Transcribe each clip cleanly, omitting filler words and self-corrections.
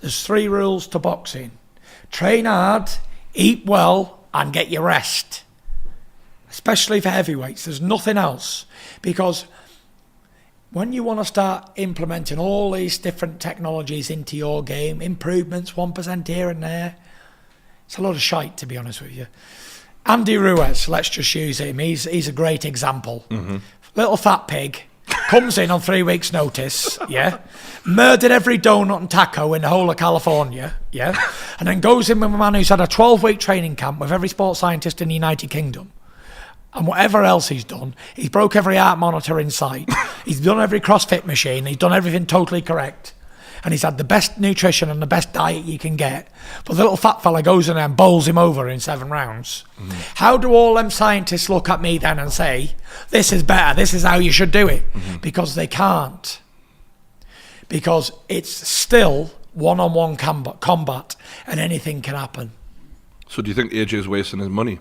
there's 3 rules to boxing. Train hard, eat well, and get your rest. Especially for heavyweights. There's nothing else. Because when you want to start implementing all these different technologies into your game, improvements, 1% here and there, it's a lot of shite, to be honest with you. Andy Ruiz, let's just use him. He's a great example. Little fat pig, comes in on 3 weeks' notice, yeah? Murdered every donut and taco in the whole of California, yeah? And then goes in with a man who's had a 12-week training camp with every sports scientist in the United Kingdom. And whatever else he's done, he's broke every heart monitor in sight. He's done every CrossFit machine. He's done everything totally correct. And he's had the best nutrition and the best diet you can get. But the little fat fella goes in there and bowls him over in 7 rounds. How do all them scientists look at me then and say, this is better, this is how you should do it? Because they can't. Because it's still one-on-one combat and anything can happen. So do you think AJ is wasting his money?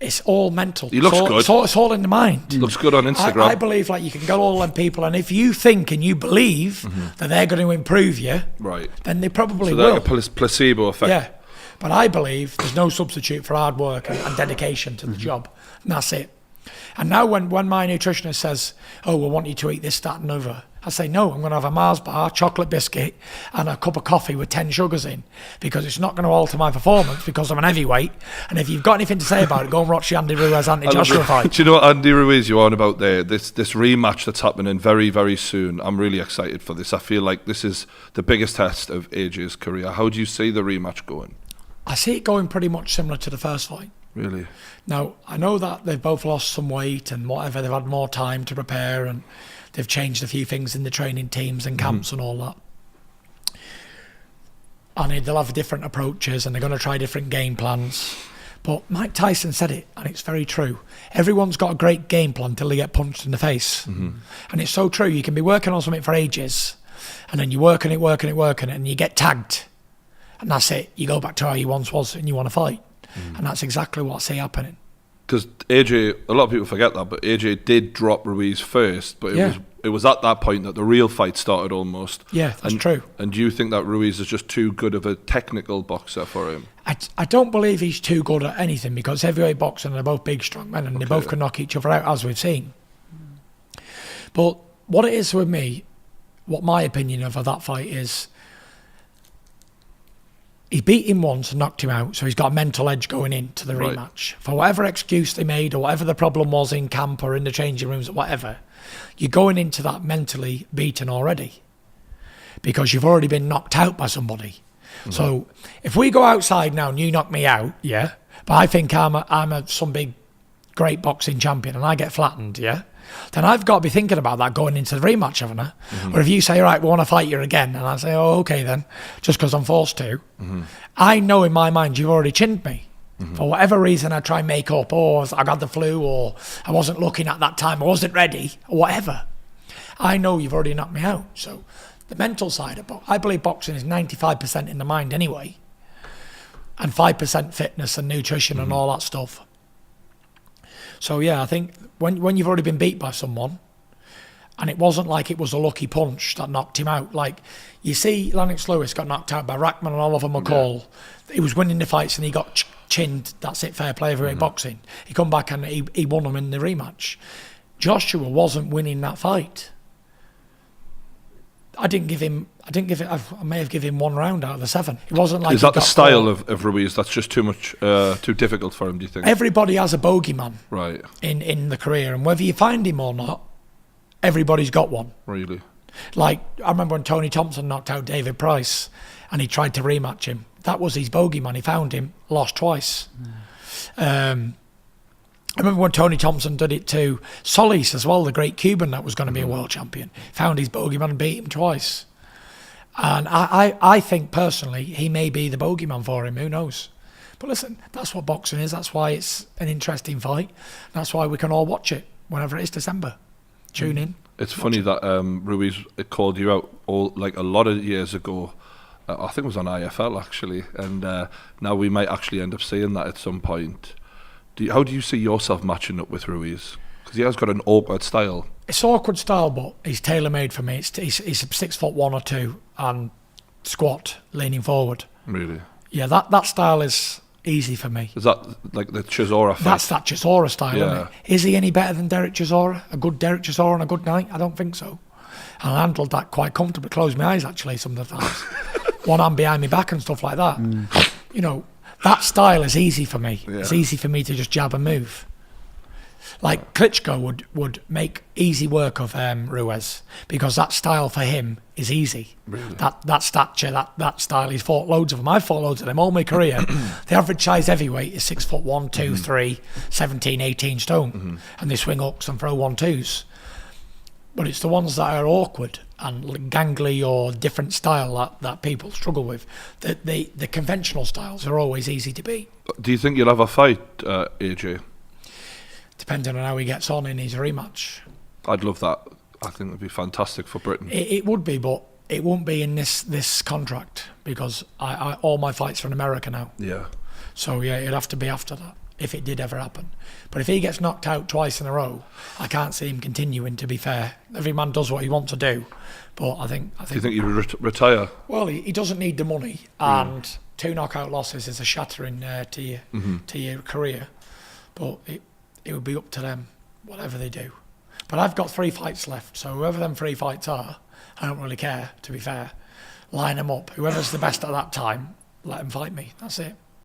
It's all mental. He looks good. It's all in the mind. He looks good on Instagram. I believe like you can go all them people, and if you think and you believe that they're going to improve you, right, then they probably will. will. Like a placebo effect. Yeah, but I believe there's no substitute for hard work and dedication to the job, and that's it. And now when my nutritionist says, oh, we want you to eat this, that and other, I say, no, I'm going to have a Mars bar, chocolate biscuit and a cup of coffee with 10 sugars in, because it's not going to alter my performance because I'm an heavyweight. And if you've got anything to say about it, go and watch the Andy Ruiz Andy-Joshua fight. Do you know what Andy Ruiz you're on about there? This rematch that's happening very, very soon. I'm really excited for this. I feel like this is the biggest test of AJ's career. How do you see the rematch going? I see it going pretty much similar to the first fight. Really? Now, I know that they've both lost some weight and whatever, they've had more time to prepare and they've changed a few things in the training teams and camps and all that. And they'll have different approaches and they're going to try different game plans. But Mike Tyson said it, and it's very true. Everyone's got a great game plan till they get punched in the face. And it's so true. You can be working on something for ages and then you work on it, and you get tagged. And that's it. You go back to how you once was and you want to fight. And that's exactly what I see happening. Because AJ, a lot of people forget that, but AJ did drop Ruiz first, but it was at that point that the real fight started almost. Yeah, that's true. And do you think that Ruiz is just too good of a technical boxer for him? I don't believe he's too good at anything, because heavyweight boxing, they're both big, strong men, and they both can knock each other out, as we've seen. But what it is with me, what my opinion of that fight is, he beat him once and knocked him out, so he's got a mental edge going into the rematch. For whatever excuse they made or whatever the problem was in camp or in the changing rooms or whatever, you're going into that mentally beaten already because you've already been knocked out by somebody. So if we go outside now and you knock me out, yeah, but I think I'm some big, great boxing champion and I get flattened, yeah, then I've got to be thinking about that going into the rematch, haven't I? Or if you say, right, we want to fight you again, and I say, oh, okay then, just because I'm forced to, I know in my mind you've already chinned me. For whatever reason I try and make up, or I got the flu, or I wasn't looking at that time, I wasn't ready, or whatever. I know you've already knocked me out. So the mental side of I believe boxing is 95% in the mind anyway, and 5% fitness and nutrition and all that stuff. So yeah, I think when you've already been beat by someone, and it wasn't like it was a lucky punch that knocked him out. Like, you see Lennox Lewis got knocked out by Rackman and Oliver McCall. Yeah. He was winning the fights and he got chinned. That's it, fair play, heavyweight boxing. He come back and he won them in the rematch. Joshua wasn't winning that fight. I may have given him 1 round out of the 7. It wasn't like. Is that the style of Ruiz that's just too much, too difficult for him, do you think? Everybody has a bogeyman right in the career, and whether you find him or not, everybody's got one. Really? Like, I remember when Tony Thompson knocked out David Price and he tried to rematch him. That was his bogeyman. He found him, lost twice. I remember when Tony Thompson did it to Solis as well, the great Cuban that was going to be a world champion. Found his bogeyman and beat him twice. And I think personally he may be the bogeyman for him, who knows. But listen, that's what boxing is. That's why it's an interesting fight. That's why we can all watch it whenever it is December. Tune in. It's funny that Ruiz called you out a lot of years ago. I think it was on IFL actually, and now we might actually end up seeing that at some point. How do you see yourself matching up with Ruiz? Because he has got an awkward style. It's awkward style, but he's tailor-made for me. He's 6'1" or 2", and squat, leaning forward. Really? Yeah, that style is easy for me. Is that like the Chisora fight? That's that Chisora style, Yeah. isn't it? Is he any better than Derek Chisora? A good Derek Chisora on a good night? I don't think so. And I handled that quite comfortably. Closed my eyes, actually, some of the times. One hand behind my back and stuff like that. You know, that style is easy for me. Yeah. It's easy for me to just jab and move. Like Klitschko would make easy work of Ruiz, because that style for him is easy. Really? That stature, that style, he's fought loads of them. I've fought loads of them all my career. The average size heavyweight is 6'1", 2, 3, 17, 18 stone. And they swing hooks and throw 1-2s. But it's the ones that are awkward and gangly or different style that people struggle with. The conventional styles are always easy to beat. Do you think you'll have a fight, AJ? Depending on how he gets on in his rematch. I'd love that. I think it'd be fantastic for Britain. It would be, but it won't be in this contract, because I all my fights are in America now. Yeah. So yeah, it'd have to be after that, if it did ever happen. But if he gets knocked out twice in a row, I can't see him continuing, to be fair. Every man does what he wants to do. But I think Do you think he would retire? well, he doesn't need the money, and 2 knockout losses is a shattering to your career. But it would be up to them, whatever they do. But I've got 3 fights left, so whoever them 3 fights are, I don't really care, to be fair. Line them up. Whoever's the best at that time, let them fight me. That's it.